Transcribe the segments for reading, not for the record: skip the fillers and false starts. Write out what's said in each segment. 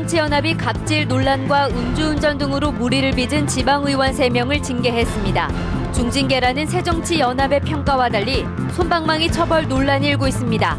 새정치연합이 갑질 논란과 음주운전 등으로 물의를 빚은 지방의원 3명을 징계했습니다. 중징계라는 새정치연합의 평가와 달리 솜방망이 처벌 논란이 일고 있습니다.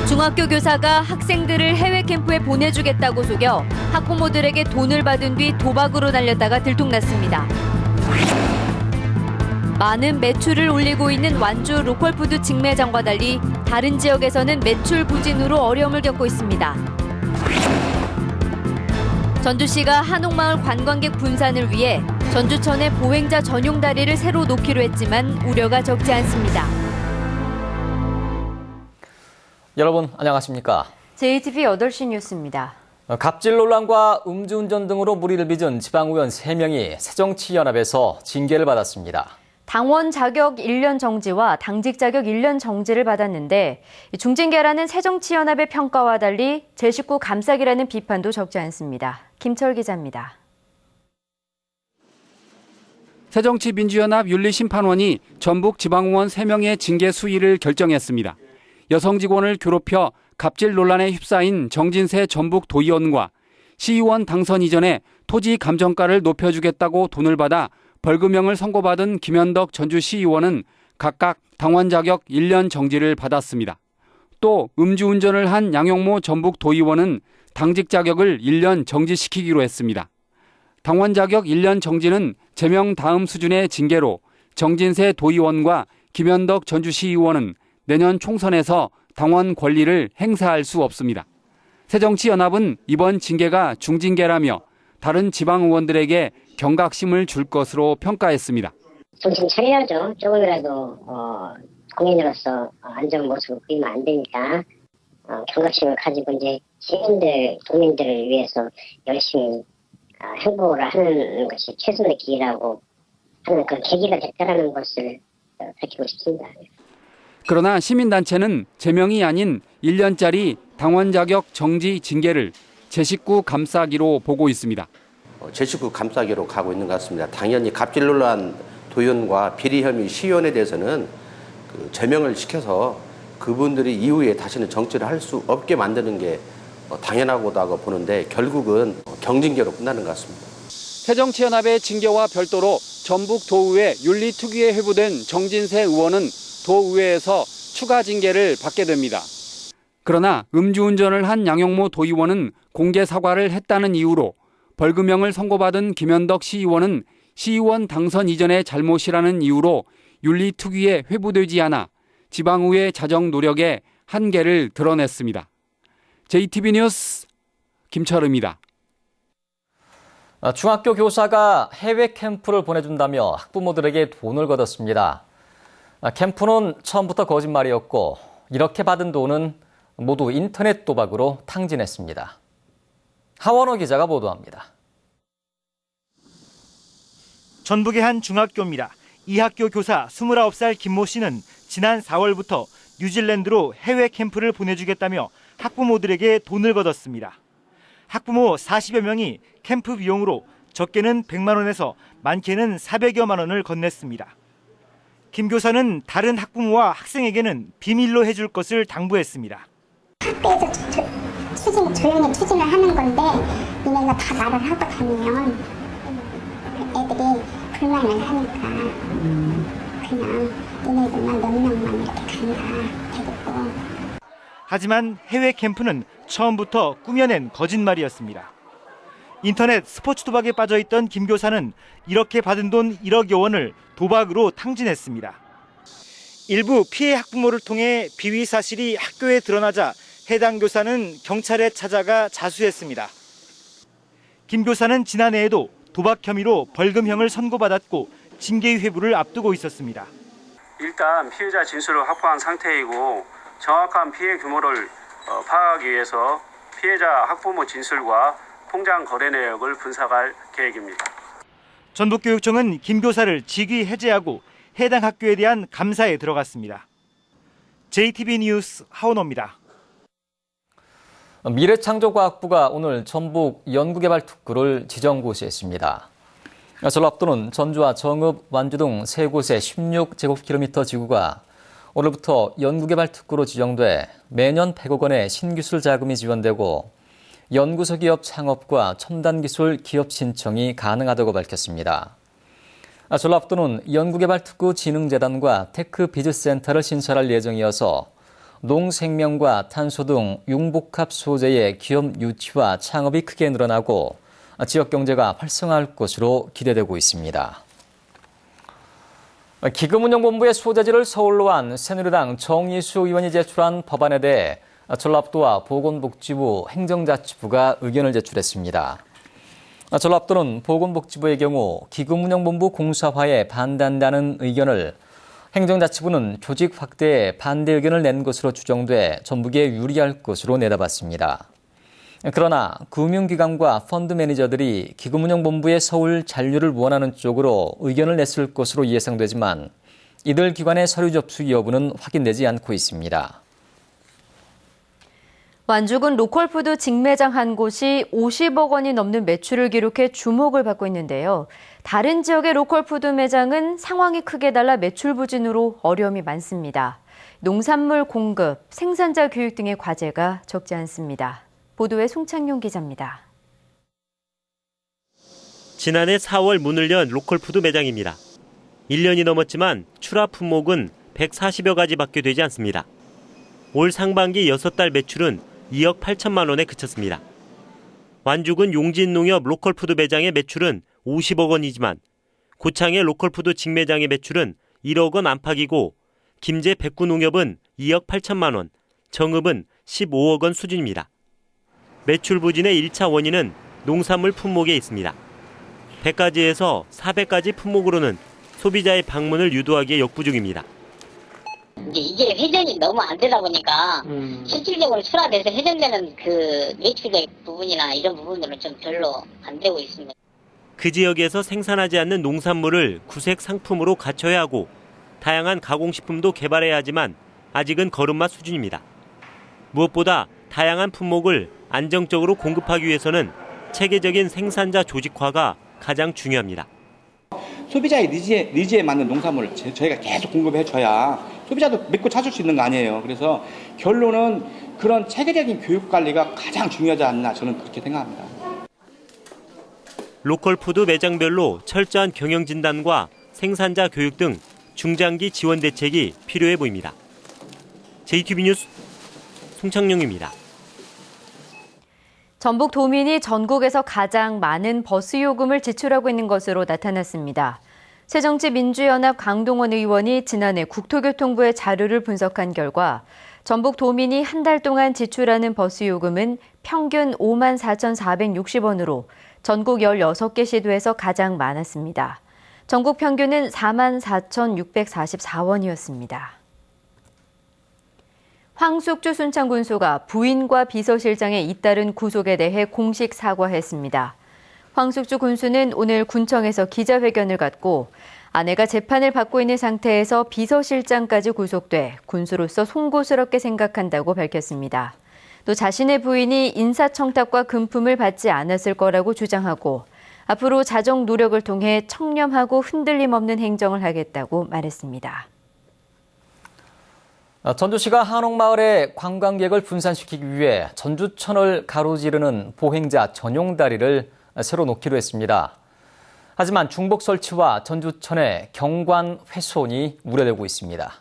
중학교 교사가 학생들을 해외 캠프에 보내주겠다고 속여 학부모들에게 돈을 받은 뒤 도박으로 날렸다가 들통났습니다. 많은 매출을 올리고 있는 완주 로컬푸드 직매장과 달리 다른 지역에서는 매출 부진으로 어려움을 겪고 있습니다. 전주시가 한옥마을 관광객 분산을 위해 전주천에 보행자 전용 다리를 새로 놓기로 했지만 우려가 적지 않습니다. 여러분 안녕하십니까? JTV 8시 뉴스입니다. 갑질 논란과 음주운전 등으로 물의를 빚은 지방의원 3명이 새정치연합에서 징계를 받았습니다. 당원 자격 1년 정지와 당직 자격 1년 정지를 받았는데 중징계라는 새정치연합의 평가와 달리 제 식구 감싸기라는 비판도 적지 않습니다. 김철 기자입니다. 새정치민주연합 윤리심판원이 전북 지방의원 3명의 징계 수위를 결정했습니다. 여성 직원을 괴롭혀 갑질 논란에 휩싸인 정진세 전북도의원과 시의원 당선 이전에 토지 감정가를 높여주겠다고 돈을 받아 벌금형을 선고받은 김현덕 전주시의원은 각각 당원 자격 1년 정지를 받았습니다. 또 음주운전을 한 양용모 전북도의원은 당직 자격을 1년 정지시키기로 했습니다. 당원 자격 1년 정지는 제명 다음 수준의 징계로 정진세 도의원과 김현덕 전주시의원은 내년 총선에서 당원 권리를 행사할 수 없습니다. 새정치연합은 이번 징계가 중징계라며 다른 지방의원들에게 경각심을 줄 것으로 평가했습니다. 정신 차려야죠. 조금이라도 국민으로서 안전 모습을 보이면 안 되니까 경각심을 가지고 이제 시민들, 국민들을 위해서 열심히 행보를 하는 것이 최선의 기회라고 하는 그 계기가 됐다라는 것을 밝히고 싶습니다. 그러나 시민단체는 제명이 아닌 1년짜리 당원 자격 정지 징계를 제 식구 감싸기로 보고 있습니다. 제 식구 감싸기로 가고 있는 것 같습니다. 당연히 갑질 논란 도의원과 비리 혐의 시의원에 대해서는 제명을 시켜서 그분들이 이후에 다시는 정치를 할 수 없게 만드는 게 당연하다고 보는데 결국은 경징계로 끝나는 것 같습니다. 새정치연합의 징계와 별도로 전북도의회 윤리특위에 회부된 정진세 의원은 도의회에서 추가 징계를 받게 됩니다. 그러나 음주운전을 한 양용모 도의원은 공개 사과를 했다는 이유로 벌금형을 선고받은 김현덕 시의원은 시의원 당선 이전의 잘못이라는 이유로 윤리특위에 회부되지 않아 지방의회 자정 노력에 한계를 드러냈습니다. JTB 뉴스 김철우입니다. 중학교 교사가 해외 캠프를 보내준다며 학부모들에게 돈을 걷었습니다. 캠프는 처음부터 거짓말이었고 이렇게 받은 돈은 모두 인터넷 도박으로 탕진했습니다. 하원호 기자가 보도합니다. 전북의 한 중학교입니다. 이 학교 교사 29살 김모 씨는 지난 4월부터 뉴질랜드로 해외 캠프를 보내주겠다며 학부모들에게 돈을 걷었습니다. 학부모 40여 명이 캠프 비용으로 적게는 100만 원에서 많게는 400여만 원을 건넸습니다. 김 교사는 다른 학부모와 학생에게는 비밀로 해줄 것을 당부했습니다. 학교에서 조용히 추진을 하는 건데 니네가 다 말을 하고 다니면 애들이 불만을 하니까 그냥 니네들만 몇 명만 이렇게 간다 데리고. 하지만 해외 캠프는 처음부터 꾸며낸 거짓말이었습니다. 인터넷 스포츠 도박에 빠져있던 김 교사는 이렇게 받은 돈 1억여 원을 도박으로 탕진했습니다. 일부 피해 학부모를 통해 비위 사실이 학교에 드러나자 해당 교사는 경찰에 찾아가 자수했습니다. 김 교사는 지난해에도 도박 혐의로 벌금형을 선고받았고 징계 회부를 앞두고 있었습니다. 일단 피해자 진술을 확보한 상태이고 정확한 피해 규모를 파악하기 위해서 피해자 학부모 진술과 통장 거래 내역을 분석할 계획입니다. 전북교육청은 김 교사를 직위 해제하고 해당 학교에 대한 감사에 들어갔습니다. JTB 뉴스 하원호입니다. 미래창조과학부가 오늘 전북 연구개발특구를 지정고시했습니다. 전라북도는 전주와 정읍, 완주 등 세 곳의 16제곱킬로미터 지구가 오늘부터 연구개발특구로 지정돼 매년 100억 원의 신기술 자금이 지원되고 연구소 기업 창업과 첨단기술 기업 신청이 가능하다고 밝혔습니다. 전라북도는 연구개발특구 진흥재단과 테크비즈센터를 신설할 예정이어서 농생명과 탄소 등 융복합 소재의 기업 유치와 창업이 크게 늘어나고 지역 경제가 활성화할 것으로 기대되고 있습니다. 기금운용본부의 소재지를 서울로 한 새누리당 정의수 의원이 제출한 법안에 대해 전라북도와 보건복지부, 행정자치부가 의견을 제출했습니다. 전라북도는 보건복지부의 경우 기금운용본부 공사화에 반대한다는 의견을, 행정자치부는 조직 확대에 반대 의견을 낸 것으로 추정돼 전북에 유리할 것으로 내다봤습니다. 그러나 금융기관과 펀드 매니저들이 기금운용본부의 서울 잔류를 원하는 쪽으로 의견을 냈을 것으로 예상되지만 이들 기관의 서류 접수 여부는 확인되지 않고 있습니다. 완주군 로컬푸드 직매장 한 곳이 50억 원이 넘는 매출을 기록해 주목을 받고 있는데요. 다른 지역의 로컬푸드 매장은 상황이 크게 달라 매출 부진으로 어려움이 많습니다. 농산물 공급, 생산자 교육 등의 과제가 적지 않습니다. 보도에 송창용 기자입니다. 지난해 4월 문을 연 로컬푸드 매장입니다. 1년이 넘었지만 출하 품목은 140여 가지밖에 되지 않습니다. 올 상반기 6달 매출은 2억 8천만 원에 그쳤습니다. 완주군 용진농협 로컬푸드 매장의 매출은 50억 원이지만 고창의 로컬푸드 직매장의 매출은 1억 원 안팎이고 김제 백구농협은 2억 8천만 원, 정읍은 15억 원 수준입니다. 매출 부진의 1차 원인은 농산물 품목에 있습니다. 100가지에서 400가지 품목으로는 소비자의 방문을 유도하기에 역부족입니다. 이게 회전이 너무 안 되다 보니까 실질적으로 출하돼서 회전되는 그 매출의 부분이나 이런 부분들은 좀 별로 안 되고 있습니다. 그 지역에서 생산하지 않는 농산물을 구색 상품으로 갖춰야 하고 다양한 가공식품도 개발해야 하지만 아직은 걸음마 수준입니다. 무엇보다 다양한 품목을 안정적으로 공급하기 위해서는 체계적인 생산자 조직화가 가장 중요합니다. 소비자의 니즈에 맞는 농산물을 저희가 계속 공급해줘야 소비자도 믿고 찾을 수 있는 거 아니에요. 그래서 결론은 그런 체계적인 교육 관리가 가장 중요하지 않나 저는 그렇게 생각합니다. 로컬푸드 매장별로 철저한 경영 진단과 생산자 교육 등 중장기 지원 대책이 필요해 보입니다. JTB 뉴스 송창용입니다. 전북 도민이 전국에서 가장 많은 버스 요금을 지출하고 있는 것으로 나타났습니다. 새정치민주연합 강동원 의원이 지난해 국토교통부의 자료를 분석한 결과 전북 도민이 한 달 동안 지출하는 버스 요금은 평균 54,460원으로 전국 16개 시도에서 가장 많았습니다. 전국 평균은 44,644원이었습니다. 황숙주 순창군수가 부인과 비서실장의 잇따른 구속에 대해 공식 사과했습니다. 황숙주 군수는 오늘 군청에서 기자회견을 갖고 아내가 재판을 받고 있는 상태에서 비서실장까지 구속돼 군수로서 송구스럽게 생각한다고 밝혔습니다. 또 자신의 부인이 인사청탁과 금품을 받지 않았을 거라고 주장하고 앞으로 자정 노력을 통해 청렴하고 흔들림 없는 행정을 하겠다고 말했습니다. 전주시가 한옥마을의 관광객을 분산시키기 위해 전주천을 가로지르는 보행자 전용 다리를 새로 놓기로 했습니다. 하지만 중복 설치와 전주천의 경관 훼손이 우려되고 있습니다.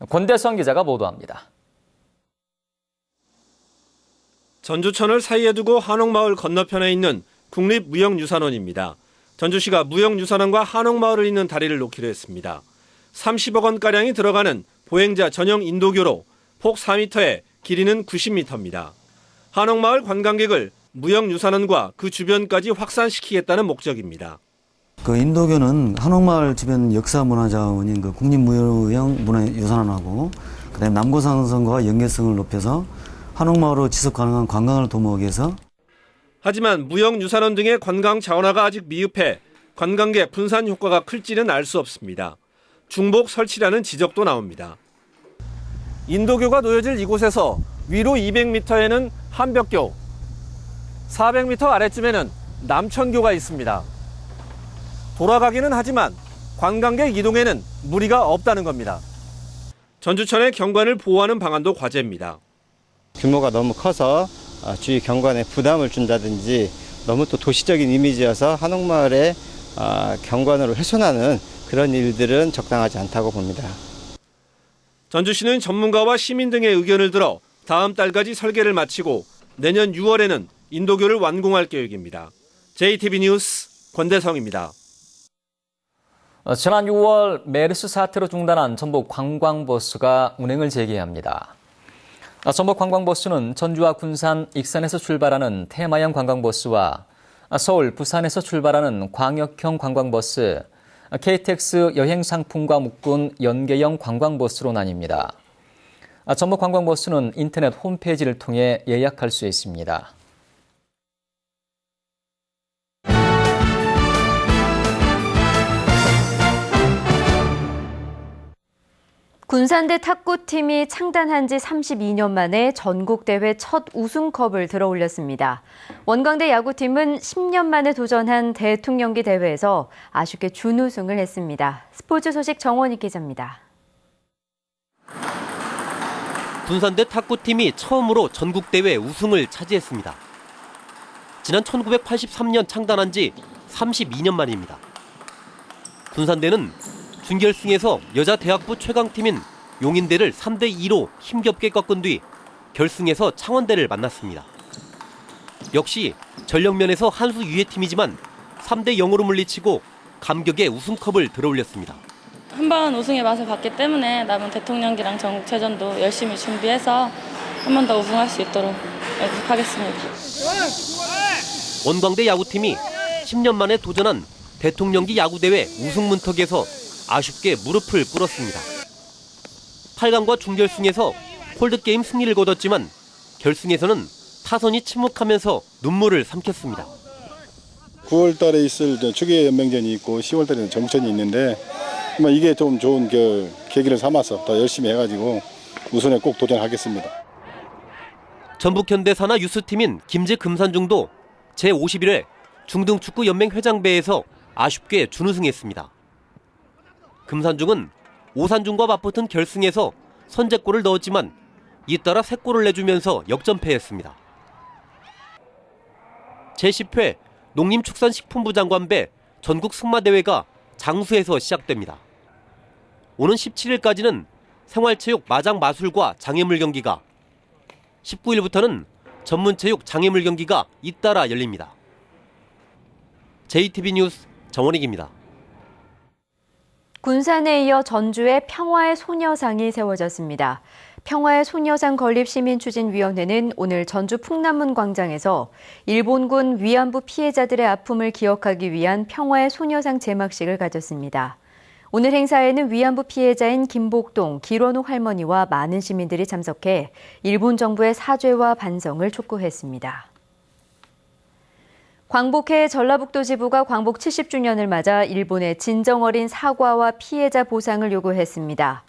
권대성 기자가 보도합니다. 전주천을 사이에 두고 한옥마을 건너편에 있는 국립무형유산원입니다. 전주시가 무형유산원과 한옥마을을 잇는 다리를 놓기로 했습니다. 30억 원가량이 들어가는 보행자 전용 인도교로 폭 4m에 길이는 90m입니다. 한옥마을 관광객을 무형유산원과 그 주변까지 확산시키겠다는 목적입니다. 그 인도교는 한옥마을 주변 역사문화자원인 그 국립무형문화유산원하고 그다음에 남고상선과 연계성을 높여서 한옥마을로 지속 가능한 관광을 도모하기 위해서. 하지만 무형유산원 등의 관광 자원화가 아직 미흡해 관광객 분산 효과가 클지는 알 수 없습니다. 중복 설치라는 지적도 나옵니다. 인도교가 놓여질 이곳에서 위로 200m에는 한벽교, 400m 아래쯤에는 남천교가 있습니다. 돌아가기는 하지만 관광객 이동에는 무리가 없다는 겁니다. 전주천의 경관을 보호하는 방안도 과제입니다. 규모가 너무 커서 주위 경관에 부담을 준다든지 너무 또 도시적인 이미지여서 한옥마을의 경관으로 훼손하는 그런 일들은 적당하지 않다고 봅니다. 전주시는 전문가와 시민 등의 의견을 들어 다음 달까지 설계를 마치고 내년 6월에는 인도교를 완공할 계획입니다. JTB 뉴스 권대성입니다. 지난 6월 메르스 사태로 중단한 전북 관광버스가 운행을 재개합니다. 전북 관광버스는 전주와 군산, 익산에서 출발하는 테마형 관광버스와 서울, 부산에서 출발하는 광역형 관광버스, KTX 여행상품과 묶은 연계형 관광버스로 나뉩니다. 전북 관광버스는 인터넷 홈페이지를 통해 예약할 수 있습니다. 군산대 탁구팀이 창단한 지 32년 만에 전국대회 첫 우승컵을 들어올렸습니다. 원광대 야구팀은 10년 만에 도전한 대통령기 대회에서 아쉽게 준우승을 했습니다. 스포츠 소식 정원희 기자입니다. 군산대 탁구팀이 처음으로 전국대회 우승을 차지했습니다. 지난 1983년 창단한 지 32년 만입니다. 군산대는 준결승에서 여자 대학부 최강팀인 용인대를 3대2로 힘겹게 꺾은 뒤 결승에서 창원대를 만났습니다. 역시 전력면에서 한 수 유예 팀이지만 3대0으로 물리치고 감격의 우승컵을 들어올렸습니다. 한 번 우승의 맛을 봤기 때문에 남은 대통령기랑 전국체전도 열심히 준비해서 한 번 더 우승할 수 있도록 연습하겠습니다. 원광대 야구팀이 10년 만에 도전한 대통령기 야구대회 우승 문턱에서 아쉽게 무릎을 꿇었습니다. 8강과 중결승에서 홀드게임 승리를 거뒀지만 결승에서는 타선이 침묵하면서 눈물을 삼켰습니다. 9월 달에 있을 추계 연맹전이 있고 10월 달에는 정전이 있는데 이게 좀 좋은 계기를 삼아서 더 열심히 해가지고 우승에 꼭 도전하겠습니다. 전북현대사나 유스팀인 김제 금산중도 제51회 중등축구연맹 회장배에서 아쉽게 준우승했습니다. 금산중은 오산중과 맞붙은 결승에서 선제골을 넣었지만 잇따라 3골을 내주면서 역전패했습니다. 제10회 농림축산식품부 장관배 전국 승마대회가 장수에서 시작됩니다. 오는 17일까지는 생활체육 마장 마술과 장애물 경기가, 19일부터는 전문체육 장애물 경기가 잇따라 열립니다. JTB 뉴스 정원익입니다. 군산에 이어 전주에 평화의 소녀상이 세워졌습니다. 평화의 소녀상 건립시민추진위원회는 오늘 전주 풍남문 광장에서 일본군 위안부 피해자들의 아픔을 기억하기 위한 평화의 소녀상 제막식을 가졌습니다. 오늘 행사에는 위안부 피해자인 김복동, 길원욱 할머니와 많은 시민들이 참석해 일본 정부의 사죄와 반성을 촉구했습니다. 광복회 전라북도 지부가 광복 70주년을 맞아 일본에 진정어린 사과와 피해자 보상을 요구했습니다.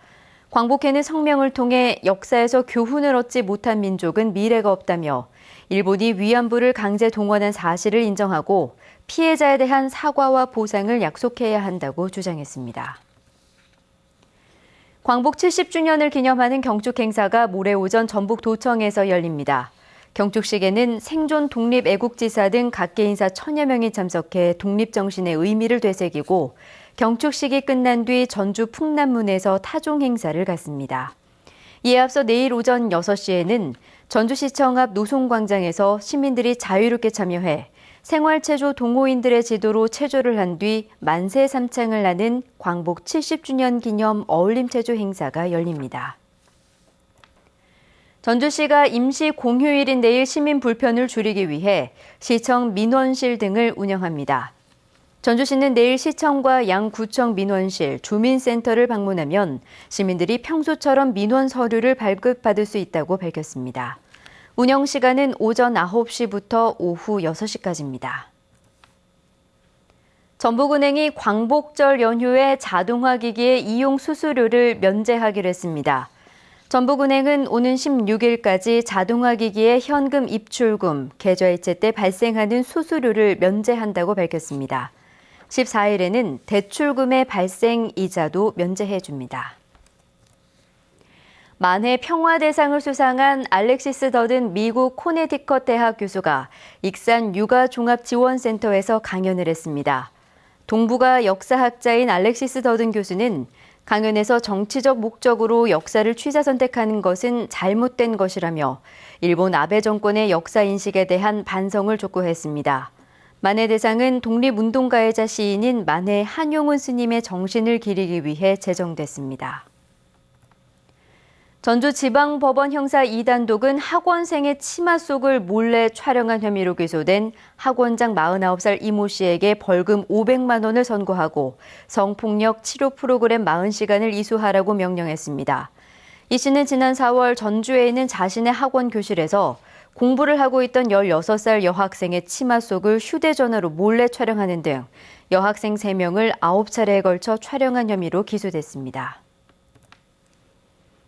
광복회는 성명을 통해 역사에서 교훈을 얻지 못한 민족은 미래가 없다며 일본이 위안부를 강제 동원한 사실을 인정하고 피해자에 대한 사과와 보상을 약속해야 한다고 주장했습니다. 광복 70주년을 기념하는 경축 행사가 모레 오전 전북도청에서 열립니다. 경축식에는 생존 독립애국지사 등 각계 인사 1000여 명이 참석해 독립정신의 의미를 되새기고 경축식이 끝난 뒤 전주 풍남문에서 타종 행사를 갖습니다. 이에 앞서 내일 오전 6시에는 전주시청 앞 노송광장에서 시민들이 자유롭게 참여해 생활체조 동호인들의 지도로 체조를 한 뒤 만세 삼창을 하는 광복 70주년 기념 어울림체조 행사가 열립니다. 전주시가 임시 공휴일인 내일 시민 불편을 줄이기 위해 시청 민원실 등을 운영합니다. 전주시는 내일 시청과 양구청 민원실, 주민센터를 방문하면 시민들이 평소처럼 민원 서류를 발급받을 수 있다고 밝혔습니다. 운영 시간은 오전 9시부터 오후 6시까지입니다. 전북은행이 광복절 연휴에 자동화 기기의 이용 수수료를 면제하기로 했습니다. 전북은행은 오는 16일까지 자동화 기기의 현금 입출금, 계좌이체 때 발생하는 수수료를 면제한다고 밝혔습니다. 14일에는 대출금의 발생 이자도 면제해 줍니다. 만해 평화대상을 수상한 알렉시스 더든 미국 코네티컷 대학 교수가 익산 육아종합지원센터에서 강연을 했습니다. 동북아 역사학자인 알렉시스 더든 교수는 강연에서 정치적 목적으로 역사를 취사 선택하는 것은 잘못된 것이라며 일본 아베 정권의 역사 인식에 대한 반성을 촉구했습니다. 만해 대상은 독립운동가이자 시인인 만해 한용운 스님의 정신을 기리기 위해 제정됐습니다. 전주지방법원 형사 2단독은 학원생의 치마 속을 몰래 촬영한 혐의로 기소된 학원장 49살 이모 씨에게 벌금 500만 원을 선고하고 성폭력 치료 프로그램 40시간을 이수하라고 명령했습니다. 이 씨는 지난 4월 전주에 있는 자신의 학원 교실에서 공부를 하고 있던 16살 여학생의 치마 속을 휴대전화로 몰래 촬영하는 등 여학생 3명을 9차례에 걸쳐 촬영한 혐의로 기소됐습니다.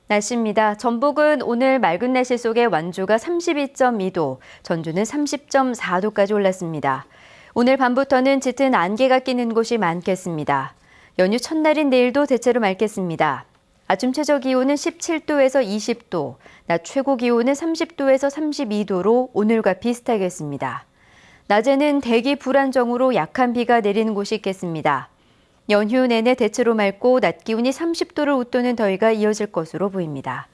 날씨입니다. 전북은 오늘 맑은 날씨 속에 완주가 32.2도, 전주는 30.4도까지 올랐습니다. 오늘 밤부터는 짙은 안개가 끼는 곳이 많겠습니다. 연휴 첫날인 내일도 대체로 맑겠습니다. 아침 최저 기온은 17도에서 20도, 낮 최고 기온은 30도에서 32도로 오늘과 비슷하겠습니다. 낮에는 대기 불안정으로 약한 비가 내리는 곳이 있겠습니다. 연휴 내내 대체로 맑고 낮 기온이 30도를 웃도는 더위가 이어질 것으로 보입니다.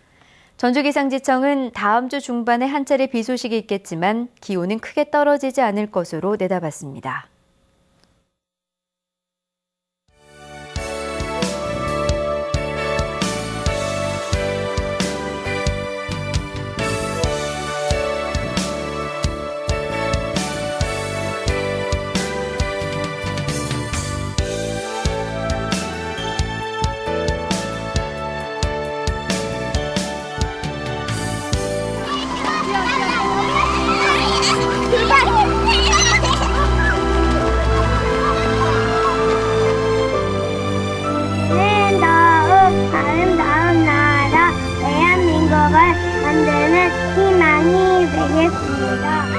전주기상지청은 다음 주 중반에 한 차례 비 소식이 있겠지만 기온은 크게 떨어지지 않을 것으로 내다봤습니다. 아름다운 나라 대한민국을 만드는 희망이 되겠습니다.